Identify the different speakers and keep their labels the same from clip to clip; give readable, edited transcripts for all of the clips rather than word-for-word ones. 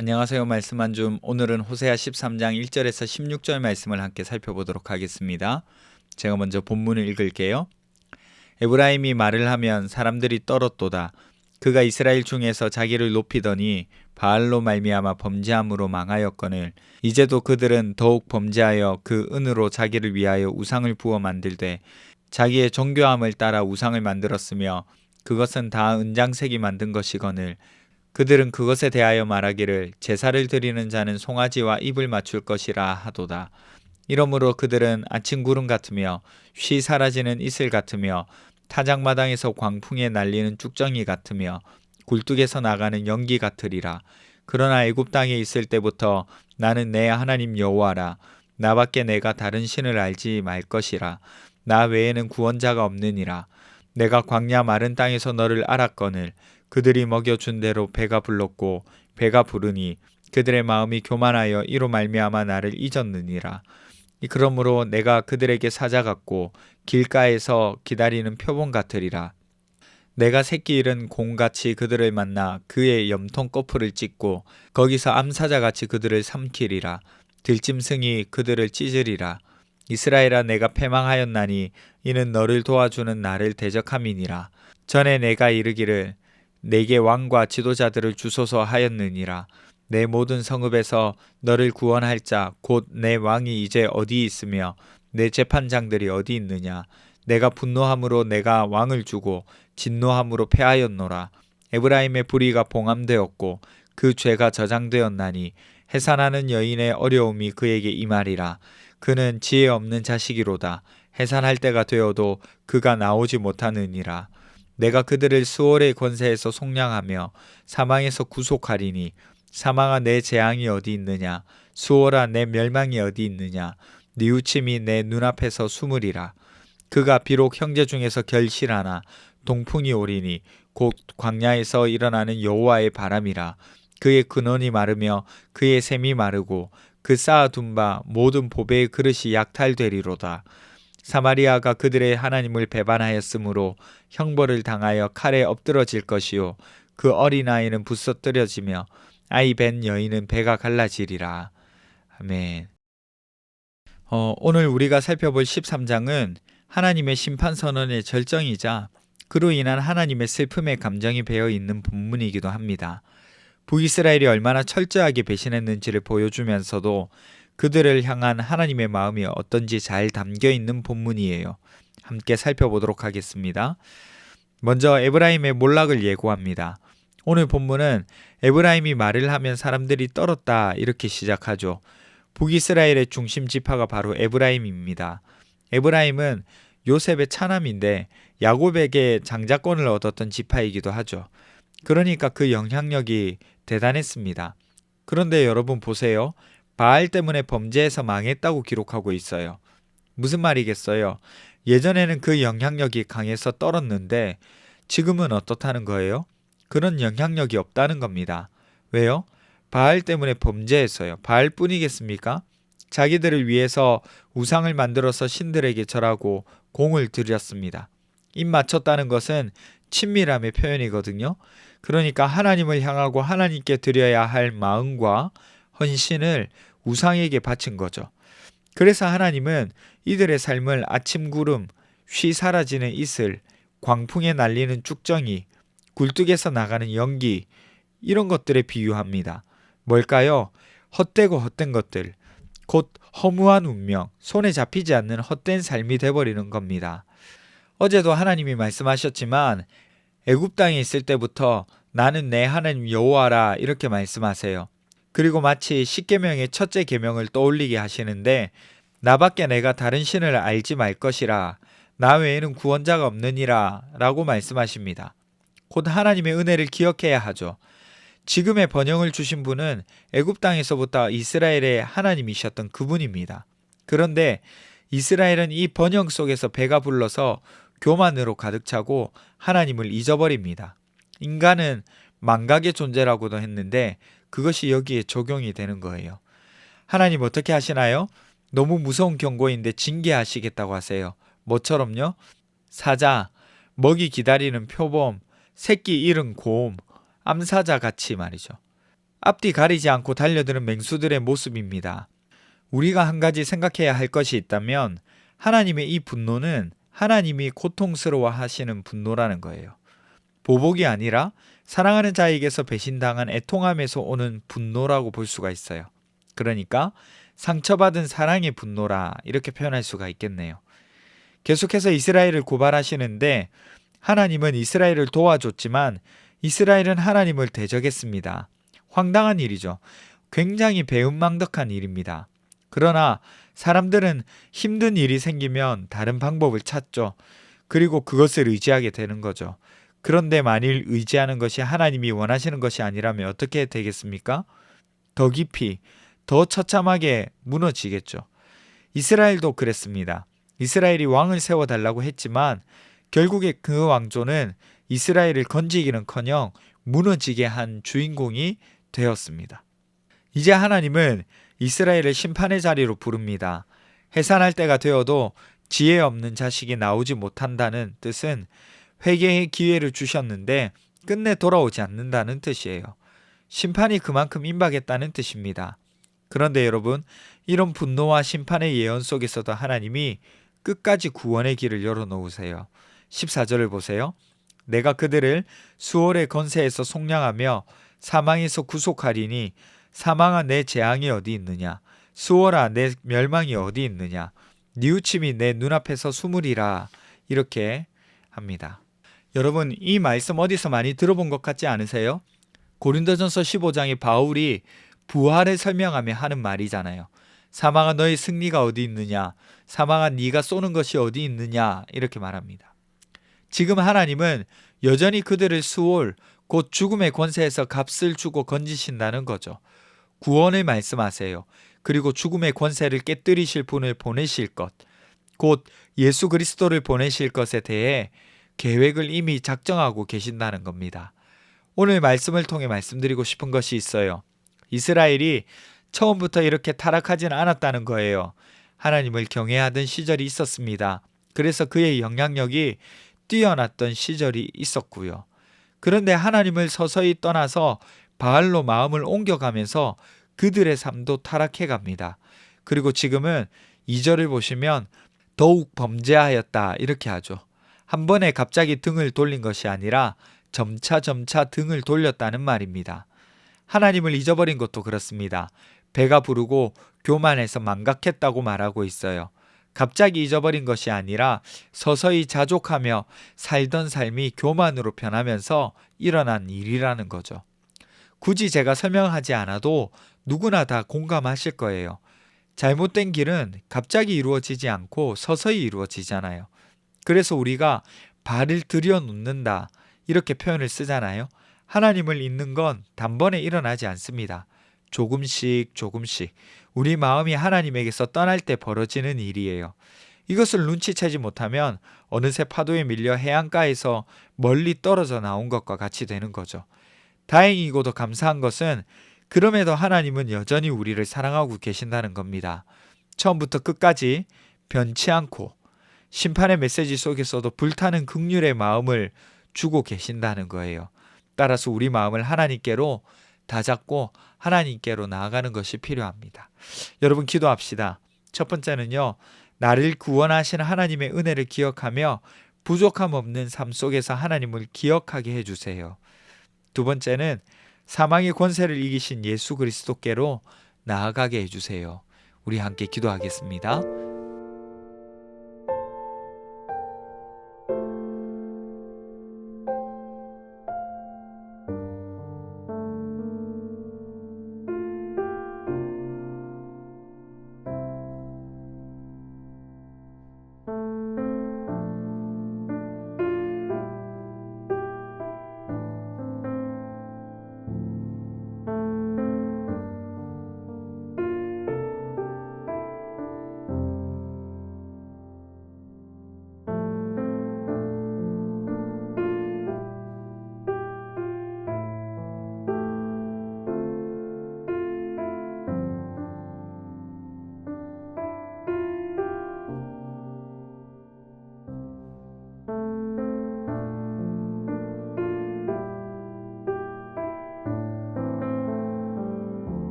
Speaker 1: 안녕하세요. 말씀 한 줌. 오늘은 호세아 13장 1절에서 16절 말씀을 함께 살펴보도록 하겠습니다. 제가 먼저 본문을 읽을게요. 에브라임이 말을 하면 사람들이 떨었도다. 그가 이스라엘 중에서 자기를 높이더니 바알로 말미암아 범죄함으로 망하였거늘 이제도 그들은 더욱 범죄하여 그 은으로 자기를 위하여 우상을 부어 만들되 자기의 정교함을 따라 우상을 만들었으며 그것은 다 은장색이 만든 것이거늘 그들은 그것에 대하여 말하기를 제사를 드리는 자는 송아지와 입을 맞출 것이라 하도다. 이러므로 그들은 아침 구름 같으며 쉬 사라지는 이슬 같으며 타작마당에서 광풍에 날리는 쭉정이 같으며 굴뚝에서 나가는 연기 같으리라. 그러나 애굽 땅에 있을 때부터 나는 내 하나님 여호와라. 나밖에 내가 다른 신을 알지 말 것이라. 나 외에는 구원자가 없느니라. 내가 광야 마른 땅에서 너를 알았거늘 그들이 먹여준 대로 배가 불렀고 배가 부르니 그들의 마음이 교만하여 이로 말미암아 나를 잊었느니라. 그러므로 내가 그들에게 사자 같고 길가에서 기다리는 표범 같으리라. 내가 새끼 잃은 곰같이 그들을 만나 그의 염통 꼬풀을 찢고 거기서 암사자같이 그들을 삼키리라. 들짐승이 그들을 찢으리라. 이스라엘아, 내가 패망하였나니 이는 너를 도와주는 나를 대적함이니라. 전에 내가 이르기를 내게 왕과 지도자들을 주소서 하였느니라. 내 모든 성읍에서 너를 구원할 자 곧 내 왕이 이제 어디 있으며 내 재판장들이 어디 있느냐. 내가 분노함으로 내가 왕을 주고 진노함으로 패하였노라. 에브라임의 불의가 봉함되었고 그 죄가 저장되었나니 해산하는 여인의 어려움이 그에게 임하리라. 그는 지혜 없는 자식이로다. 해산할 때가 되어도 그가 나오지 못하느니라. 내가 그들을 수월의 권세에서 속량하며 사망에서 구속하리니 사망아, 내 재앙이 어디 있느냐. 수월아, 내 멸망이 어디 있느냐. 뉘우침이 내 눈앞에서 숨으리라. 그가 비록 형제 중에서 결실하나 동풍이 오리니 곧 광야에서 일어나는 여호와의 바람이라. 그의 근원이 마르며 그의 샘이 마르고 그 쌓아둔 바 모든 보배의 그릇이 약탈되리로다. 사마리아가 그들의 하나님을 배반하였으므로 형벌을 당하여 칼에 엎드러질 것이요 그 어린아이는 부서뜨려지며 아이 벤 여인은 배가 갈라지리라. 아멘. 오늘 우리가 살펴볼 13장은 하나님의 심판 선언의 절정이자 그로 인한 하나님의 슬픔의 감정이 배어 있는 본문이기도 합니다. 북이스라엘이 얼마나 철저하게 배신했는지를 보여주면서도 그들을 향한 하나님의 마음이 어떤지 잘 담겨 있는 본문이에요. 함께 살펴보도록 하겠습니다. 먼저 에브라임의 몰락을 예고합니다. 오늘 본문은 에브라임이 말을 하면 사람들이 떨었다 이렇게 시작하죠. 북이스라엘의 중심 지파가 바로 에브라임입니다. 에브라임은 요셉의 차남인데 야곱에게 장자권을 얻었던 지파이기도 하죠. 그러니까 그 영향력이 대단했습니다. 그런데 여러분 보세요. 바알 때문에 범죄해서 망했다고 기록하고 있어요. 무슨 말이겠어요? 예전에는 그 영향력이 강해서 떨었는데 지금은 어떻다는 거예요? 그런 영향력이 없다는 겁니다. 왜요? 바알 때문에 범죄했어요. 바알뿐이겠습니까? 자기들을 위해서 우상을 만들어서 신들에게 절하고 공을 들였습니다. 입 맞췄다는 것은 친밀함의 표현이거든요. 그러니까 하나님을 향하고 하나님께 드려야 할 마음과 헌신을 우상에게 바친 거죠. 그래서 하나님은 이들의 삶을 아침 구름, 쉬 사라지는 이슬, 광풍에 날리는 쭉정이, 굴뚝에서 나가는 연기 이런 것들에 비유합니다. 뭘까요? 헛되고 헛된 것들, 곧 허무한 운명, 손에 잡히지 않는 헛된 삶이 돼버리는 겁니다. 어제도 하나님이 말씀하셨지만 애굽 땅에 있을 때부터 나는 내 하나님 여호와라 이렇게 말씀하세요. 그리고 마치 십계명의 첫째 계명을 떠올리게 하시는데 나밖에 내가 다른 신을 알지 말 것이라. 나 외에는 구원자가 없느니라 라고 말씀하십니다. 곧 하나님의 은혜를 기억해야 하죠. 지금의 번영을 주신 분은 애굽 땅에서부터 이스라엘의 하나님이셨던 그분입니다. 그런데 이스라엘은 이 번영 속에서 배가 불러서 교만으로 가득 차고 하나님을 잊어버립니다. 인간은 망각의 존재라고도 했는데 그것이 여기에 적용이 되는 거예요. 하나님 어떻게 하시나요? 너무 무서운 경고인데 징계하시겠다고 하세요. 뭐처럼요? 사자, 먹이 기다리는 표범, 새끼 잃은 곰, 암사자 같이 말이죠. 앞뒤 가리지 않고 달려드는 맹수들의 모습입니다. 우리가 한 가지 생각해야 할 것이 있다면 하나님의 이 분노는 하나님이 고통스러워 하시는 분노라는 거예요. 보복이 아니라 사랑하는 자에게서 배신당한 애통함에서 오는 분노라고 볼 수가 있어요. 그러니까 상처받은 사랑의 분노라 이렇게 표현할 수가 있겠네요. 계속해서 이스라엘을 고발하시는데 하나님은 이스라엘을 도와줬지만 이스라엘은 하나님을 대적했습니다. 황당한 일이죠. 굉장히 배은망덕한 일입니다. 그러나 사람들은 힘든 일이 생기면 다른 방법을 찾죠. 그리고 그것을 의지하게 되는 거죠. 그런데 만일 의지하는 것이 하나님이 원하시는 것이 아니라면 어떻게 되겠습니까? 더 깊이, 더 처참하게 무너지겠죠. 이스라엘도 그랬습니다. 이스라엘이 왕을 세워달라고 했지만 결국에 그 왕조는 이스라엘을 건지기는커녕 무너지게 한 주인공이 되었습니다. 이제 하나님은 이스라엘을 심판의 자리로 부릅니다. 해산할 때가 되어도 지혜 없는 자식이 나오지 못한다는 뜻은 회개의 기회를 주셨는데 끝내 돌아오지 않는다는 뜻이에요. 심판이 그만큼 임박했다는 뜻입니다. 그런데 여러분, 이런 분노와 심판의 예언 속에서도 하나님이 끝까지 구원의 길을 열어놓으세요. 14절을 보세요. 내가 그들을 수월의 건세에서 속량하며 사망에서 구속하리니 사망아 내 재앙이 어디 있느냐, 수월아 내 멸망이 어디 있느냐, 뉘우침이 내 눈앞에서 숨으리라. 이렇게 합니다. 여러분, 이 말씀 어디서 많이 들어본 것 같지 않으세요? 고린도전서 15장에 바울이 부활을 설명하며 하는 말이잖아요. 사망아 너의 승리가 어디 있느냐, 사망아 네가 쏘는 것이 어디 있느냐, 이렇게 말합니다. 지금 하나님은 여전히 그들을 수월, 곧 죽음의 권세에서 값을 주고 건지신다는 거죠. 구원을 말씀하세요. 그리고 죽음의 권세를 깨뜨리실 분을 보내실 것, 곧 예수 그리스도를 보내실 것에 대해 계획을 이미 작정하고 계신다는 겁니다. 오늘 말씀을 통해 말씀드리고 싶은 것이 있어요. 이스라엘이 처음부터 이렇게 타락하지는 않았다는 거예요. 하나님을 경외하던 시절이 있었습니다. 그래서 그의 영향력이 뛰어났던 시절이 있었고요. 그런데 하나님을 서서히 떠나서 바알로 마음을 옮겨가면서 그들의 삶도 타락해 갑니다. 그리고 지금은 2절을 보시면 더욱 범죄하였다 이렇게 하죠. 한 번에 갑자기 등을 돌린 것이 아니라 점차 등을 돌렸다는 말입니다. 하나님을 잊어버린 것도 그렇습니다. 배가 부르고 교만해서 망각했다고 말하고 있어요. 갑자기 잊어버린 것이 아니라 서서히 자족하며 살던 삶이 교만으로 변하면서 일어난 일이라는 거죠. 굳이 제가 설명하지 않아도 누구나 다 공감하실 거예요. 잘못된 길은 갑자기 이루어지지 않고 서서히 이루어지잖아요. 그래서 우리가 발을 들여놓는다 이렇게 표현을 쓰잖아요. 하나님을 잊는 건 단번에 일어나지 않습니다. 조금씩 우리 마음이 하나님에게서 떠날 때 벌어지는 일이에요. 이것을 눈치채지 못하면 어느새 파도에 밀려 해안가에서 멀리 떨어져 나온 것과 같이 되는 거죠. 다행이고도 감사한 것은 그럼에도 하나님은 여전히 우리를 사랑하고 계신다는 겁니다. 처음부터 끝까지 변치 않고 심판의 메시지 속에서도 불타는 긍휼의 마음을 주고 계신다는 거예요. 따라서 우리 마음을 하나님께로 다잡고 하나님께로 나아가는 것이 필요합니다. 여러분 기도합시다. 첫 번째는요. 나를 구원하신 하나님의 은혜를 기억하며 부족함 없는 삶 속에서 하나님을 기억하게 해주세요. 두 번째는 사망의 권세를 이기신 예수 그리스도께로 나아가게 해주세요. 우리 함께 기도하겠습니다.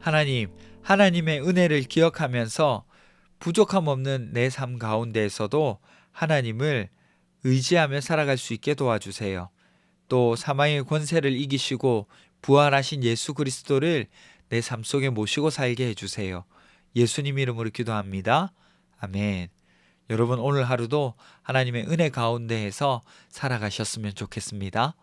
Speaker 1: 하나님의 은혜를 기억하면서 부족함 없는 내 삶 가운데에서도 하나님을 의지하며 살아갈 수 있게 도와주세요. 또 사망의 권세를 이기시고 부활하신 예수 그리스도를 내 삶 속에 모시고 살게 해주세요. 예수님 이름으로 기도합니다. 아멘. 여러분 오늘 하루도 하나님의 은혜 가운데에서 살아가셨으면 좋겠습니다.